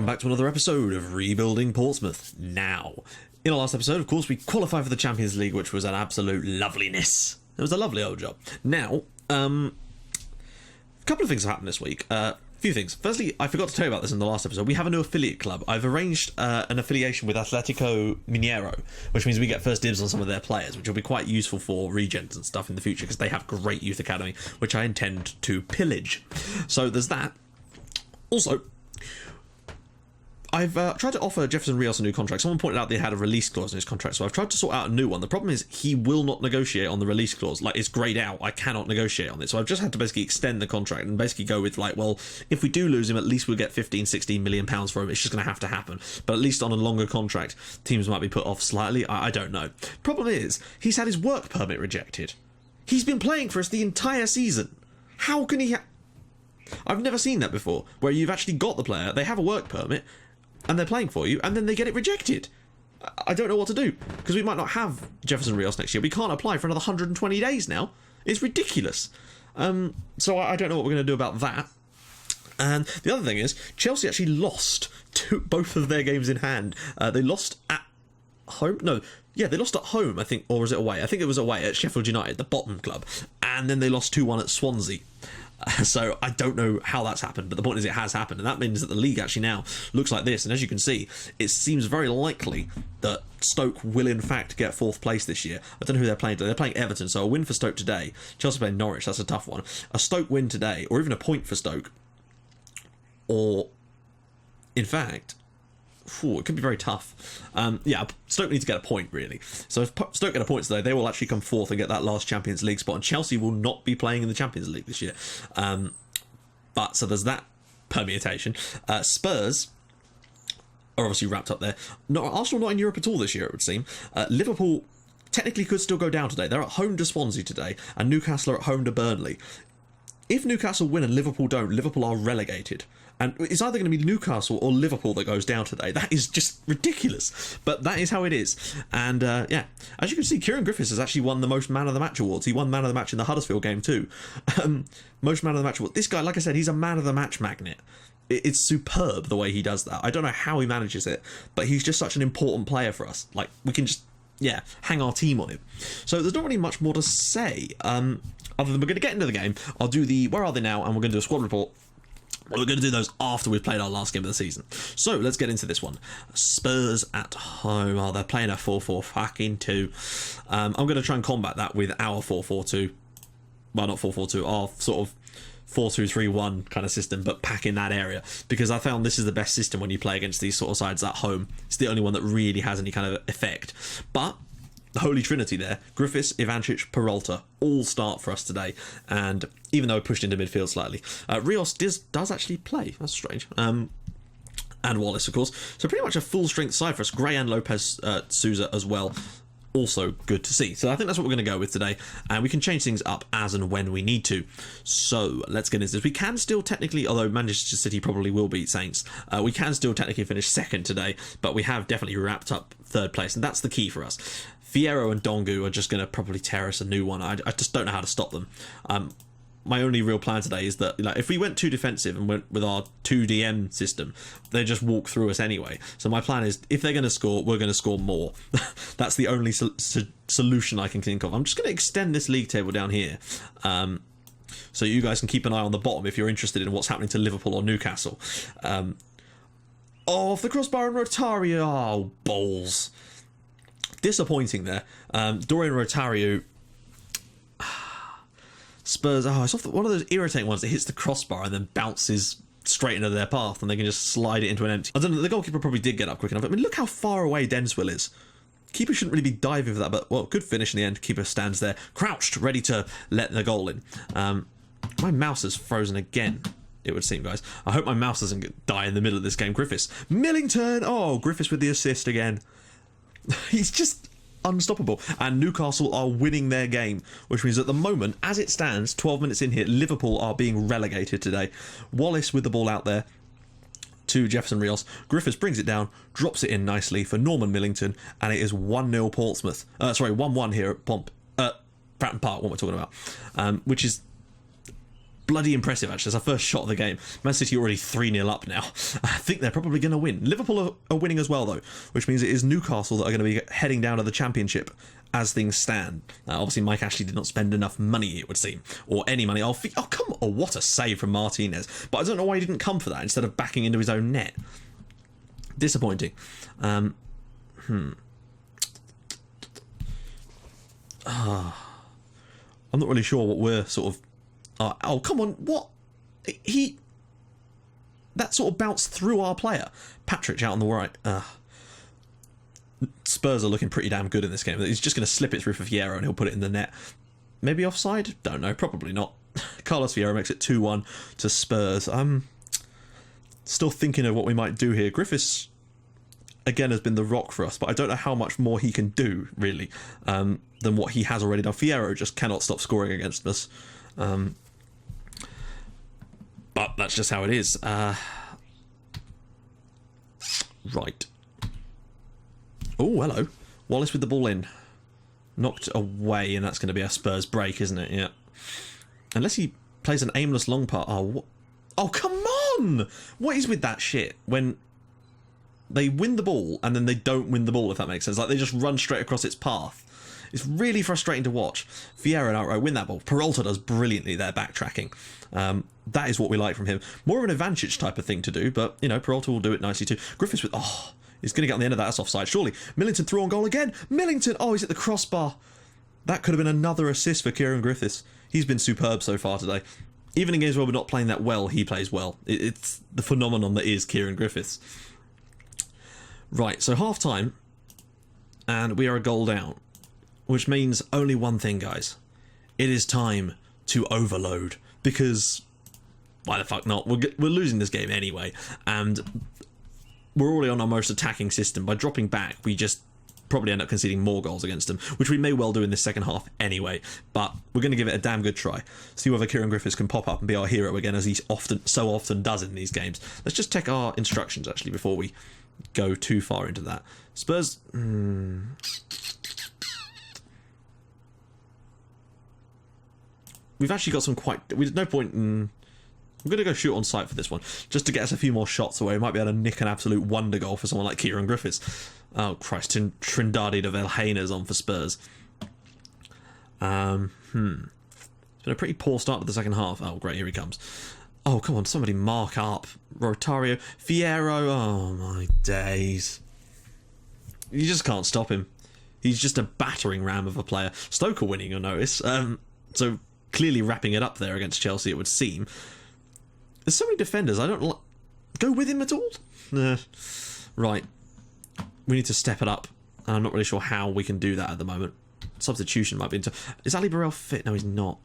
back to another episode of Rebuilding Portsmouth Now. In our last episode, of course, we qualified for the Champions League, which was an absolute loveliness. It was a lovely old job. Now, a couple of things have happened this week. Few things. Firstly, I forgot to tell you about this in the last episode. We have a new affiliate club. I've arranged an affiliation with Atletico Mineiro, which means we get first dibs on some of their players, which will be quite useful for regens and stuff in the future because they have great youth academy, which I intend to pillage. So there's that. Also, I've tried to offer Jefferson Rios a new contract. Someone pointed out they had a release clause in his contract, so I've tried to sort out a new one. The problem is he will not negotiate on the release clause. Like, it's greyed out. I cannot negotiate on it. So I've just had to basically extend the contract and basically go with, like, well, if we do lose him, at least we'll get 15, 16 million pounds for him. It's just going to have to happen. But at least on a longer contract, teams might be put off slightly. I don't know. Problem is, he's had his work permit rejected. He's been playing for us the entire season. How can he... I've never seen that before, where you've actually got the player, they have a work permit, and they're playing for you, and then they get it rejected. I don't know what to do, because we might not have Jefferson Rios next year. We can't apply for another 120 days now. It's ridiculous. So I don't know what we're going to do about that. And the other thing is, Chelsea actually lost both of their games in hand. They lost at home? No, yeah, they lost at home, I think, or was it away? I think it was away at Sheffield United, the bottom club. And then they lost 2-1 at Swansea. So I don't know how that's happened, but the point is it has happened, and that means that the league actually now looks like this. And as you can see, it seems very likely that Stoke will in fact get fourth place this year. I don't know who they're playing today. They're playing Everton, so a win for Stoke today. Chelsea playing Norwich, that's a tough one. A Stoke win today, or even a point for Stoke, or in fact, it could be very tough. Yeah, Stoke need to get a point, really. So if Stoke get a point today, they will actually come fourth and get that last Champions League spot. And Chelsea will not be playing in the Champions League this year. But so there's that permutation. Spurs are obviously wrapped up there. No, Arsenal not in Europe at all this year, it would seem. Liverpool technically could still go down today. They're at home to Swansea today, and Newcastle are at home to Burnley. If Newcastle win and Liverpool don't, Liverpool are relegated. And it's either going to be Newcastle or Liverpool that goes down today. That is just ridiculous. But that is how it is. And, yeah, as you can see, Kieran Griffiths has actually won the most Man of the Match awards. He won Man of the Match in the Huddersfield game too. Most Man of the Match awards. This guy, like I said, he's a Man of the Match magnet. It's superb the way he does that. I don't know how he manages it, but he's just such an important player for us. Like, we can just, yeah, hang our team on him. So there's not really much more to say. Other than we're going to get into the game. I'll do the where are they now, and we're going to do a squad report. We're going to do those after we've played our last game of the season. So let's get into this one. Spurs at home. Oh, they're playing a 4-4-2. I'm going to try and combat that with our 4-4-2. Well, not 4-4-2. Our sort of 4-2-3-1 kind of system, but pack in that area, because I found this is the best system when you play against these sort of sides at home. It's the only one that really has any kind of effect. But the Holy Trinity there, Griffiths, Ivancic, Peralta, all start for us today. And even though pushed into midfield slightly, Rios does actually play. That's strange. And Wallace, of course. So pretty much a full-strength side for us. Gray and Lopez Souza as well. Also good to see. So I think that's what we're going to go with today. And we can change things up as and when we need to. So let's get into this. We can still technically, although Manchester City probably will beat Saints, we can still technically finish second today. But we have definitely wrapped up third place. And that's the key for us. Fierro and Dongu are just going to probably tear us a new one. I just don't know how to stop them. My only real plan today is that, like, if we went too defensive and went with our 2DM system, they just walk through us anyway. So my plan is, if they're going to score, we're going to score more. That's the only solution I can think of. I'm just going to extend this league table down here, so you guys can keep an eye on the bottom if you're interested in what's happening to Liverpool or Newcastle. Off the crossbar and Rotario. Oh, balls. Disappointing there. Dorian Rotario. Spurs. Oh, it's off one of those irritating ones that hits the crossbar and then bounces straight into their path, and they can just slide it into an empty. I don't know. The goalkeeper probably did get up quick enough. I mean, look how far away Denswell is. Keeper shouldn't really be diving for that, but well, good finish in the end. Keeper stands there, crouched, ready to let the goal in. My mouse is frozen again, it would seem, guys. I hope my mouse doesn't die in the middle of this game. Griffiths, Millington. Oh, Griffiths with the assist again. He's just unstoppable. And Newcastle are winning their game, which means at the moment, as it stands, 12 minutes in here, Liverpool are being relegated today. Wallace with the ball out there to Jefferson Rios. Griffiths brings it down, drops it in nicely for Norman Millington, and it is 1-0 Portsmouth. 1-1 here at Brandt Park, what we're talking about, which is bloody impressive, actually. It's our first shot of the game. Man City already 3-0 up now. I think they're probably going to win. Liverpool are winning as well, though, which means it is Newcastle that are going to be heading down to the Championship as things stand. Obviously, Mike Ashley did not spend enough money, it would seem, or any money. Oh, come on. Oh, what a save from Martinez. But I don't know why he didn't come for that instead of backing into his own net. Disappointing. I'm not really sure what we're sort of... oh, come on, what? That sort of bounced through our player. Patrick out on the right. Spurs are looking pretty damn good in this game. He's just going to slip it through for Fierro and he'll put it in the net. Maybe offside? Don't know, probably not. Carlos Fierro makes it 2-1 to Spurs. I'm still thinking of what we might do here. Griffiths, again, has been the rock for us, but I don't know how much more he can do, really, than what he has already done. Fierro just cannot stop scoring against us. But that's just how it is. Right. Oh, hello. Wallace with the ball in. Knocked away, and that's going to be a Spurs break, isn't it? Yeah. Unless he plays an aimless long part. Oh, come on! What is with that shit? When they win the ball, and then they don't win the ball, if that makes sense. Like, they just run straight across its path. It's really frustrating to watch. Fierro and outright win that ball. Peralta does brilliantly there, backtracking. That is what we like from him. More of an advantage type of thing to do, but, you know, Peralta will do it nicely too. Griffiths with... Oh, he's going to get on the end of that. That's offside, surely. Millington through on goal again. Millington! Oh, he's at the crossbar. That could have been another assist for Kieran Griffiths. He's been superb so far today. Even in games where we're not playing that well, he plays well. It's the phenomenon that is Kieran Griffiths. Right, so half-time, and we are a goal down. Which means only one thing, guys. It is time to overload. Because, why the fuck not? We're losing this game anyway. And we're already on our most attacking system. By dropping back, we just probably end up conceding more goals against them. Which we may well do in this second half anyway. But we're going to give it a damn good try. See whether Kieran Griffiths can pop up and be our hero again, as he so often does in these games. Let's just check our instructions, actually, before we go too far into that. Spurs... We've actually got some quite... There's no point in... I'm going to go shoot on sight for this one, just to get us a few more shots away. We might be able to nick an absolute wonder goal for someone like Kieran Griffiths. Oh, Christ. Trindade de Velheiner's on for Spurs. It's been a pretty poor start to the second half. Oh, great. Here he comes. Oh, come on. Somebody mark up. Rotario. Fierro. Oh, my days. You just can't stop him. He's just a battering ram of a player. Stoke are winning, you'll notice. So... Clearly wrapping it up there against Chelsea, it would seem. There's so many defenders, I don't go with him at all? Right. We need to step it up, and I'm not really sure how we can do that at the moment. Substitution might be into... Is Ali Burrell fit? No, he's not.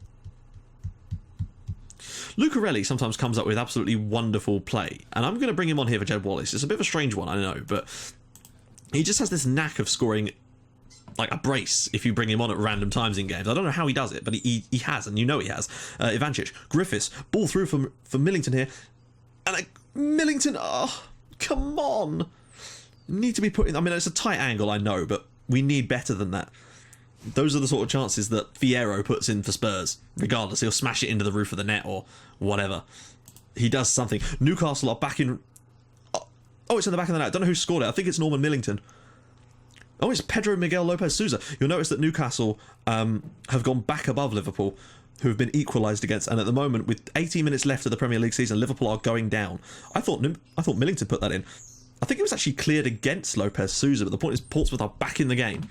Lucarelli sometimes comes up with absolutely wonderful play, and I'm going to bring him on here for Jed Wallace. It's a bit of a strange one, I know, but he just has this knack of scoring... like a brace if you bring him on at random times in games. I don't know how he does it, but he has, and you know he has. Ivancic, Griffiths, ball through for Millington here. And Millington, oh, come on. Need to be put in... I mean, it's a tight angle, I know, but we need better than that. Those are the sort of chances that Fierro puts in for Spurs. Regardless, he'll smash it into the roof of the net or whatever. He does something. Newcastle are back in... Oh, it's in the back of the net. I don't know who scored it. I think it's Norman Millington. Oh, it's Pedro Miguel Lopez Sousa. You'll notice that Newcastle have gone back above Liverpool, who have been equalised against. And at the moment, with 18 minutes left of the Premier League season, Liverpool are going down. I thought Millington put that in. I think it was actually cleared against Lopez Sousa, but the point is Portsmouth are back in the game.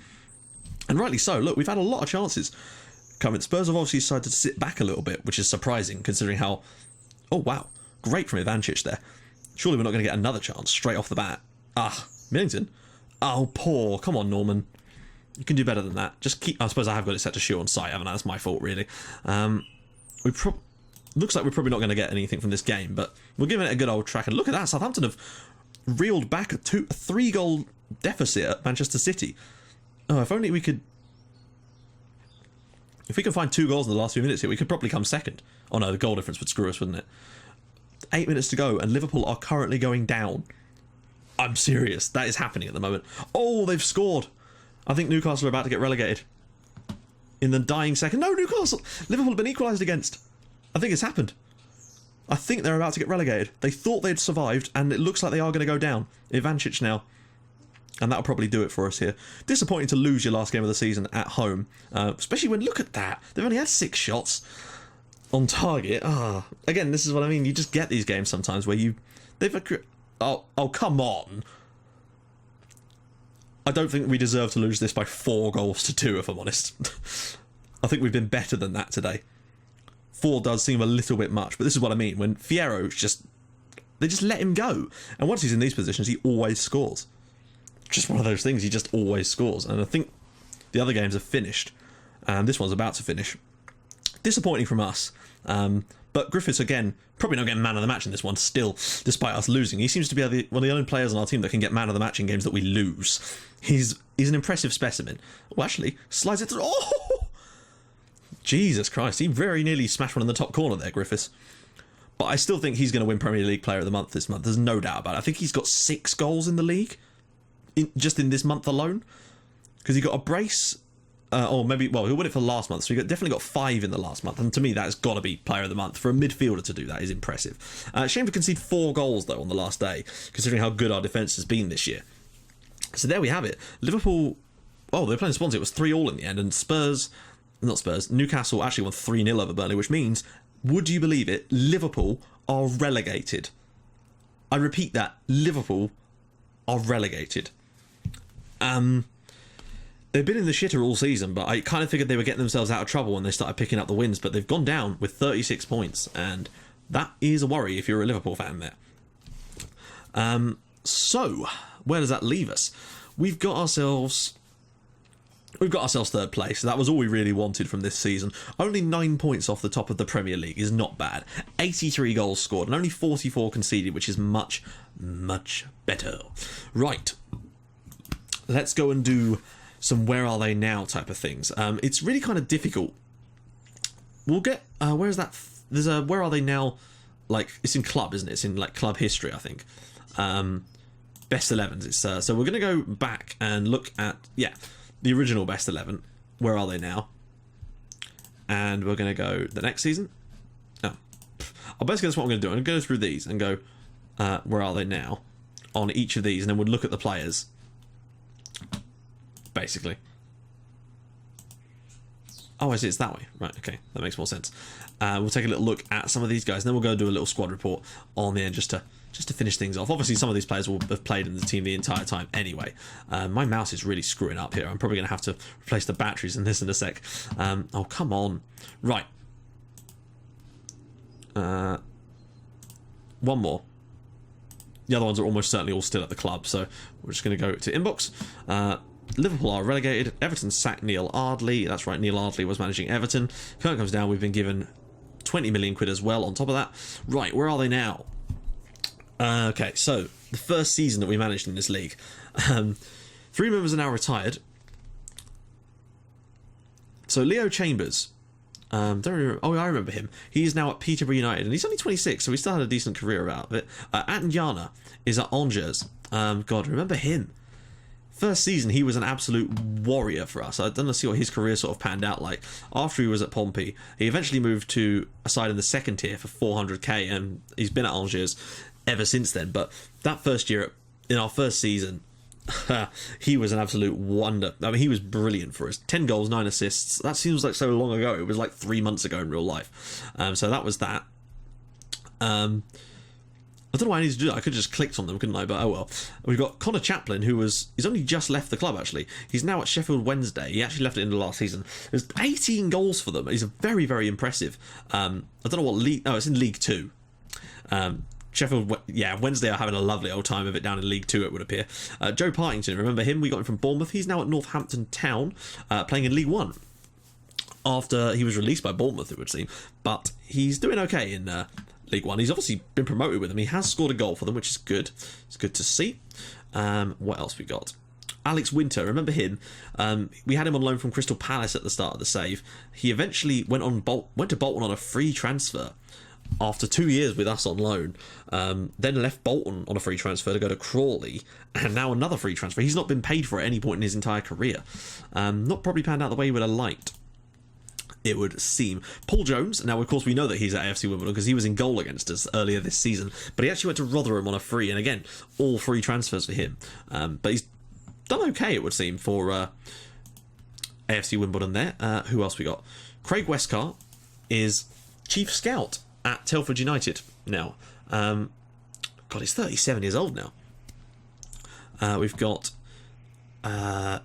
And rightly so. Look, we've had a lot of chances coming. Spurs have obviously decided to sit back a little bit, which is surprising considering how... Oh, wow. Great from Ivancic there. Surely we're not going to get another chance straight off the bat. Ah, Millington... Oh, poor. Come on, Norman. You can do better than that. Just keep... I suppose I have got it set to shoot on sight, haven't I? That's my fault, really. Looks like we're probably not going to get anything from this game, but we're giving it a good old track. And look at that. Southampton have reeled back a 3-goal deficit at Manchester City. Oh, if only we could... If we can find 2 goals in the last few minutes here, we could probably come second. Oh, no, the goal difference would screw us, wouldn't it? 8 minutes to go, and Liverpool are currently going down. I'm serious. That is happening at the moment. Oh, they've scored. I think Newcastle are about to get relegated. In the dying second. No, Newcastle. Liverpool have been equalised against. I think it's happened. I think they're about to get relegated. They thought they'd survived, and it looks like they are going to go down. Ivancic now. And that'll probably do it for us here. Disappointing to lose your last game of the season at home. Especially when, look at that. They've only had 6 shots on target. Again, this is what I mean. You just get these games sometimes where oh, come on. I don't think we deserve to lose this by 4 goals to 2, if I'm honest. I think we've been better than that today. 4 does seem a little bit much, but this is what I mean. When Fierro's they just let him go. And once he's in these positions, he always scores. Just one of those things, he just always scores. And I think the other games have finished, and this one's about to finish. Disappointing from us. But Griffiths, again, probably not getting man of the match in this one still, despite us losing. He seems to be one of the only players on our team that can get man of the match in games that we lose. He's an impressive specimen. Well, actually, slides it through. Oh! Jesus Christ, he very nearly smashed one in the top corner there, Griffiths. But I still think he's going to win Premier League Player of the Month this month. There's no doubt about it. I think he's got 6 goals in the league, just in this month alone. Because he got a brace, or maybe, well, he'll win it for last month, so he definitely got 5 in the last month. And to me, that has got to be Player of the Month. For a midfielder to do that is impressive. Shame to concede 4 goals, though, on the last day, considering how good our defence has been this year. So there we have it. Liverpool, well, they're playing Swansea. It was 3-3 in the end, and Newcastle actually won 3-0 over Burnley, which means, would you believe it, Liverpool are relegated. I repeat that, Liverpool are relegated. They've been in the shitter all season, but I kind of figured they were getting themselves out of trouble when they started picking up the wins, but they've gone down with 36 points, and that is a worry if you're a Liverpool fan there. So, where does that leave us? We've got ourselves 3rd place. That was all we really wanted from this season. Only 9 points off the top of the Premier League is not bad. 83 goals scored and only 44 conceded, which is much, much better. Right. Let's go and do some where are they now type of things. It's really kind of difficult. We'll get where is that? There's a where are they now? Like, it's in club, isn't it? It's in like club history, I think. Best 11s. It's so we're gonna go back and look at the original best 11. Where are they now? And we're gonna go the next season. Basically that's what I'm gonna do. I'm gonna go through these and go where are they now on each of these, and then we'll look at the players. Basically. Oh, I see, it's that way. Right, okay, that makes more sense. We'll take a little look at some of these guys, and then we'll go do a little squad report on the end just to finish things off. Obviously, some of these players will have played in the team the entire time anyway. My mouse is really screwing up here. I'm probably going to have to replace the batteries in this in a sec. Oh, come on. Right. One more. The other ones are almost certainly all still at the club, so we're just going to go to inbox. Liverpool are relegated. Everton sacked Neil Ardley. That's right, Neil Ardley was managing Everton. Current comes down. We've been given 20 million quid as well on top of that. Right, where are they now? Okay, so the first season that we managed in this league. 3 members are now retired. So Leo Chambers. Don't remember. Oh, I remember him. He is now at Peterborough United, and he's only 26, so he still had a decent career out of it. Atanyana is at Angers. God, remember him. First season, he was an absolute warrior for us. I don't know, see what his career sort of panned out like. After he was at Pompey, he eventually moved to a side in the 2nd tier for 400k, and he's been at Angers ever since then. But that first year, in our first season, he was an absolute wonder. I mean, he was brilliant for us. 10 goals, 9 assists. That seems like so long ago. It was like 3 months ago in real life. So that was that. I don't know why I need to do that. I could have just clicked on them, couldn't I? But oh well. We've got Connor Chaplin, he's only just left the club, actually. He's now at Sheffield Wednesday. He actually left it in the last season. There's 18 goals for them. He's very, very impressive. I don't know what league... Oh, it's in League 2. Sheffield... Yeah, Wednesday are having a lovely old time of it down in League 2, it would appear. Joe Partington, remember him? We got him from Bournemouth. He's now at Northampton Town, playing in League 1. After he was released by Bournemouth, it would seem. But he's doing okay in... League 1. He's obviously been promoted with them. He has scored a goal for them, which is good. It's good to see. What else we got? Alex Winter, remember him? We had him on loan from Crystal Palace at the start of the save. He eventually went to Bolton on a free transfer after 2 years with us on loan. Then left Bolton on a free transfer to go to Crawley, and now another free transfer. He's not been paid for at any point in his entire career. Not probably panned out the way he would have liked. it would seem. Paul Jones, now of course we know that he's at AFC Wimbledon because he was in goal against us earlier this season, but he actually went to Rotherham on a free, and again, all free transfers for him. But he's done okay, it would seem, for AFC Wimbledon there. Who else we got? Craig Westcar is chief scout at Telford United now. God, he's 37 years old now. We've got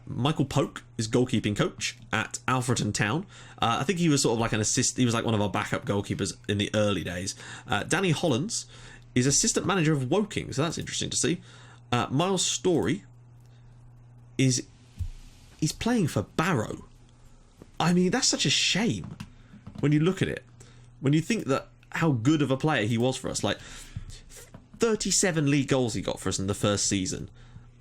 Michael Polk is goalkeeping coach at Alfreton Town. I think he was sort of like an assist. He was like one of our backup goalkeepers in the early days. Danny Hollands is assistant manager of Woking, so that's interesting to see. Miles Story he's playing for Barrow. I mean, that's such a shame when you look at it. When you think that how good of a player he was for us, like 37 league goals he got for us in the first season,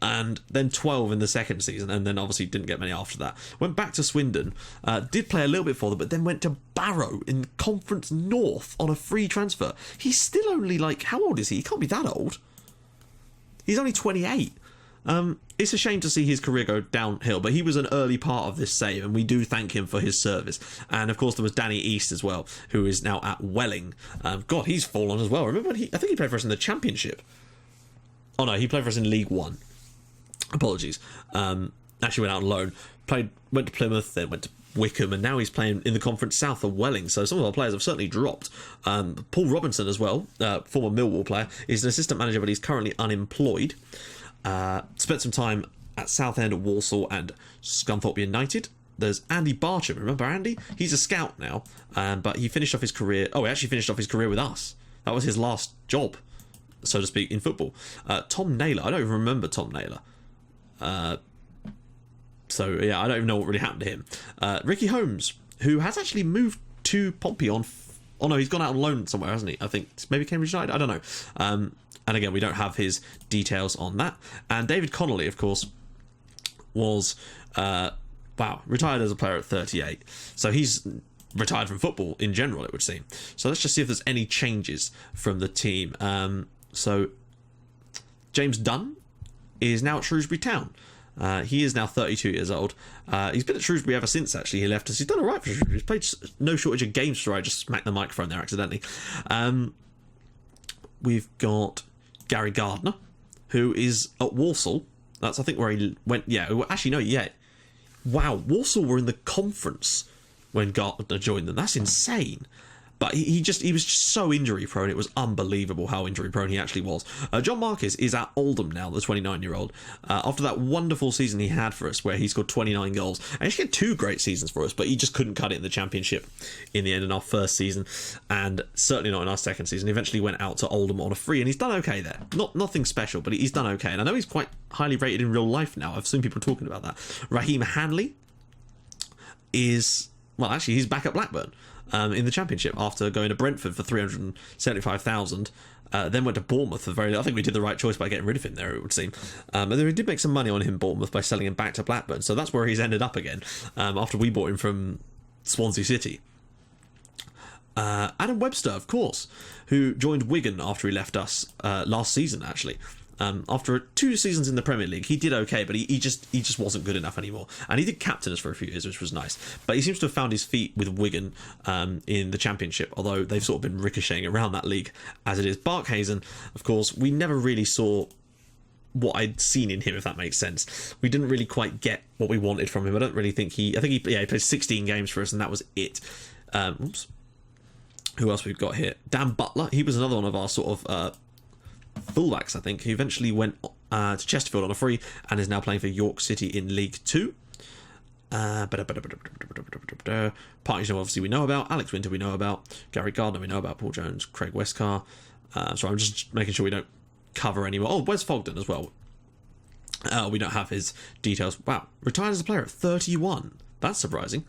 and then 12 in the second season, and then obviously didn't get many after that. Went back to Swindon, did play a little bit for them, but then went to Barrow in Conference North on a free transfer. He's still only like, how old is he? He can't be that old. He's only 28. It's a shame to see his career go downhill, but he was an early part of this save, and we do thank him for his service. And of course there was Danny East as well, who is now at Welling. God, he's fallen as well. Remember, I think he played for us in the Championship. Oh no, he played for us in League One. Apologies. Actually went out on loan, went to Plymouth, then went to Wickham, and now he's playing in the Conference South of Welling. So some of our players have certainly dropped. Paul Robinson as well, former Millwall player, is an assistant manager, but he's currently unemployed. Spent some time at Southend, Walsall, and Scunthorpe United. There's Andy Barcia. Remember Andy? He's a scout now, but he finished off his career. Oh, he actually finished off his career with us. That was his last job, so to speak, in football. Tom Naylor. I don't even remember Tom Naylor. So yeah, I don't even know what really happened to him. Ricky Holmes, who has actually moved to Pompey on. Oh no, he's gone out on loan somewhere, hasn't he? I think maybe Cambridge United. I don't know. And again, we don't have his details on that. And David Connolly, of course, was retired as a player at 38. So he's retired from football in general, it would seem. So let's just see if there's any changes from the team. So James Dunn is now at Shrewsbury Town. He is now 32 years old. He's been at Shrewsbury ever since, actually. He left us. He's done all right for Shrewsbury. He's played no shortage of games for. I just smacked the microphone there accidentally. We've got Gary Gardner, who is at Walsall. That's, I think, where he went. Yeah, actually, no, yeah. Wow, Walsall were in the conference when Gardner joined them. That's insane. But he was just so injury prone. It was unbelievable how injury prone he actually was. John Marquis is at Oldham now, the 29-year-old. After that wonderful season he had for us, where he scored 29 goals. And he actually had 2 great seasons for us, but he just couldn't cut it in the Championship in the end in our first season, and certainly not in our second season. He eventually went out to Oldham on a free, and he's done okay there. Nothing special, but he's done okay. And I know he's quite highly rated in real life now. I've seen people talking about that. Raheem Hanley is, well, actually, he's back at Blackburn. In the Championship after going to Brentford for 375,000, then went to Bournemouth for I think we did the right choice by getting rid of him there, it would seem. And then we did make some money on him, Bournemouth, by selling him back to Blackburn, so that's where he's ended up again, after we bought him from Swansea City. Adam Webster, of course, who joined Wigan after he left us last season, actually. After 2 seasons in the Premier League, he did okay, but he just wasn't good enough anymore. And he did captain us for a few years, which was nice. But he seems to have found his feet with Wigan in the Championship, although they've sort of been ricocheting around that league as it is. Barkhazen, of course, we never really saw what I'd seen in him, if that makes sense. We didn't really quite get what we wanted from him. I don't really think he played 16 games for us, and that was it. Who else we've got here? Dan Butler. He was another one of our sort of fullbacks, I think, who eventually went to Chesterfield on a free and is now playing for York City in League 2. Partington, obviously, we know about. Alex Winter, we know about. Gary Gardner, we know about. Paul Jones, Craig Westcar. So I'm just making sure we don't cover anyone. Oh, Wes Fogden as well. We don't have his details. Wow, retired as a player at 31. That's surprising.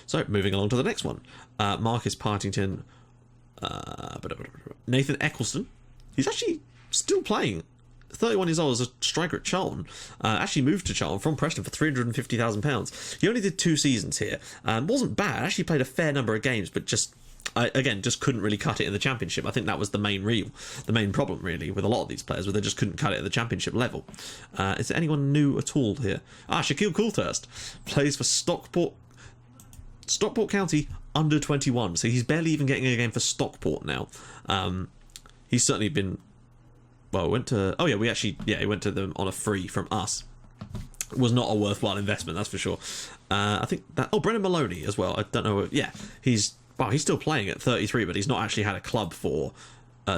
So, moving along to the next one. Marcus Partington. Nathan Eccleston. He's actually still playing. 31 years old as a striker at Charlton. Actually moved to Charlton from Preston for £350,000. He only did 2 seasons here. Wasn't bad. Actually played a fair number of games, but just couldn't really cut it in the Championship. I think that was the main problem, really, with a lot of these players, where they just couldn't cut it at the Championship level. Is there anyone new at all here? Shaquille Coulthurst plays for Stockport County under 21, so he's barely even getting a game for Stockport now. He's certainly been, well, went to, oh yeah, he went to them on a free from us. It was not a worthwhile investment, that's for sure. I think that, Brendan Maloney as well, I don't know, yeah, he's still playing at 33, but he's not actually had a club for,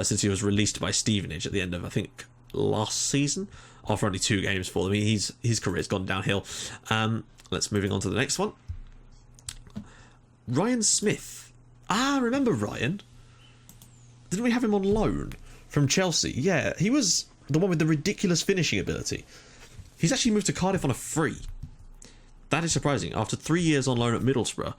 since he was released by Stevenage at the end of, I think, last season, after only 2 games for them. His career's gone downhill. Let's moving on to the next one. Ryan Smith. Remember Ryan? Didn't we have him on loan from Chelsea? Yeah, he was the one with the ridiculous finishing ability. He's actually moved to Cardiff on a free. That is surprising. After 3 years on loan at Middlesbrough.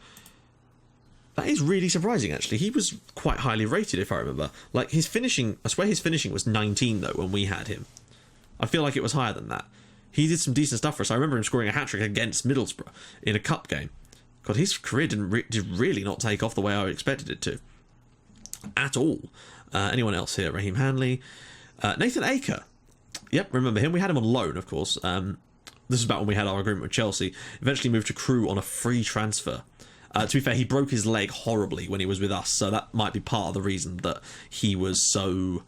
That is really surprising, actually. He was quite highly rated, if I remember. Like, his finishing, I swear his finishing was 19, though, when we had him. I feel like it was higher than that. He did some decent stuff for us. I remember him scoring a hat-trick against Middlesbrough in a cup game. God, his career did really not take off the way I expected it to. At all. Anyone else here? Raheem Hanley. Nathan Aker. Yep, remember him. We had him on loan, of course. This is about when we had our agreement with Chelsea. Eventually moved to Crewe on a free transfer. To be fair, he broke his leg horribly when he was with us, so that might be part of the reason that he was so...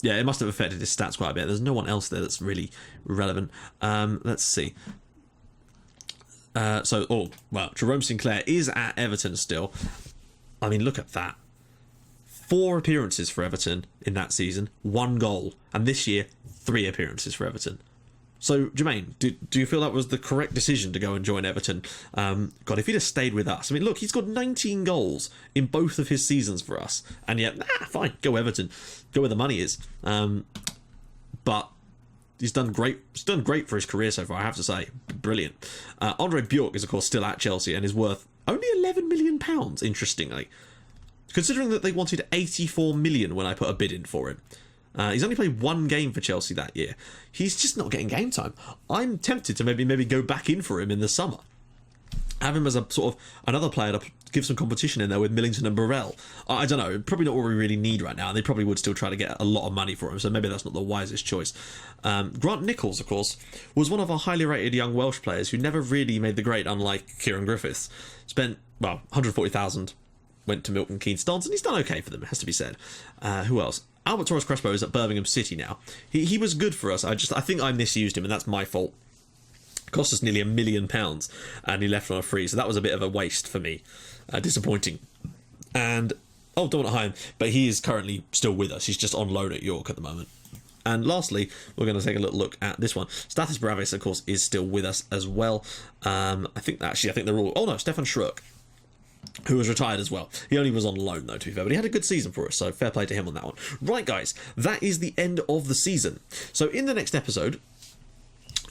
Yeah, it must have affected his stats quite a bit. There's no one else there that's really relevant. Let's see. Jerome Sinclair is at Everton still. I mean, look at that. 4 appearances for Everton in that season, 1 goal. And this year, 3 appearances for Everton. So, Jermaine, do you feel that was the correct decision to go and join Everton? God, if he'd have stayed with us. I mean, look, he's got 19 goals in both of his seasons for us. And yet, fine, go Everton. Go where the money is. But he's done great. He's done great for his career so far, I have to say. Brilliant. Andre Bjork is, of course, still at Chelsea and is worth only £11 million, interestingly. Considering that they wanted 84 million when I put a bid in for him. He's only played 1 game for Chelsea that year. He's just not getting game time. I'm tempted to maybe go back in for him in the summer. Have him as a sort of another player to give some competition in there with Millington and Burrell. I don't know, probably not what we really need right now. They probably would still try to get a lot of money for him, so maybe that's not the wisest choice. Brandt Nichols, of course, was one of our highly rated young Welsh players who never really made the grade, unlike Kieran Griffiths. Spent, 140,000, went to Milton Keynes Dons, and he's done okay for them, it has to be said. Who else? Albert Torres Crespo is at Birmingham City now. He was good for us. I think I misused him, and that's my fault. It cost us nearly £1 million, and he left on a free, so that was a bit of a waste for me. Disappointing. And, don't want to hire him, but he is currently still with us. He's just on loan at York at the moment. And lastly, we're going to take a little look at this one. Stathis Baravis, of course, is still with us as well. I think they're all... Oh no, Stefan Schrock, who was retired as well. He only was on loan, though, to be fair, but he had a good season for us, so fair play to him on that one. Right, guys, that is the end of the season. So in the next episode,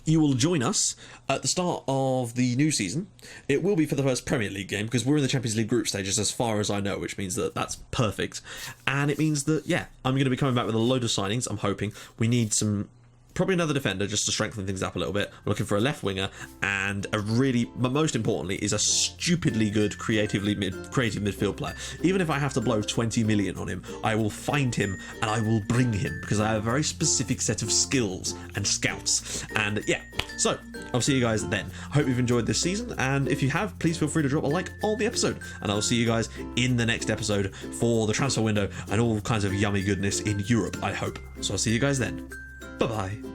you will join us at the start of the new season. It will be for the first Premier League game, because we're in the Champions League group stages as far as I know, which means that that's perfect. And it means that, I'm going to be coming back with a load of signings, I'm hoping. We need probably another defender just to strengthen things up a little bit. We're looking for a left winger, and but most importantly, is a stupidly good creative midfield player. Even if I have to blow 20 million on him, I will find him and I will bring him, because I have a very specific set of skills and scouts. And so I'll see you guys then. I hope you've enjoyed this season, and if you have, please feel free to drop a like on the episode, and I'll see you guys in the next episode for the transfer window and all kinds of yummy goodness in Europe, I hope. So I'll see you guys then. Bye-bye.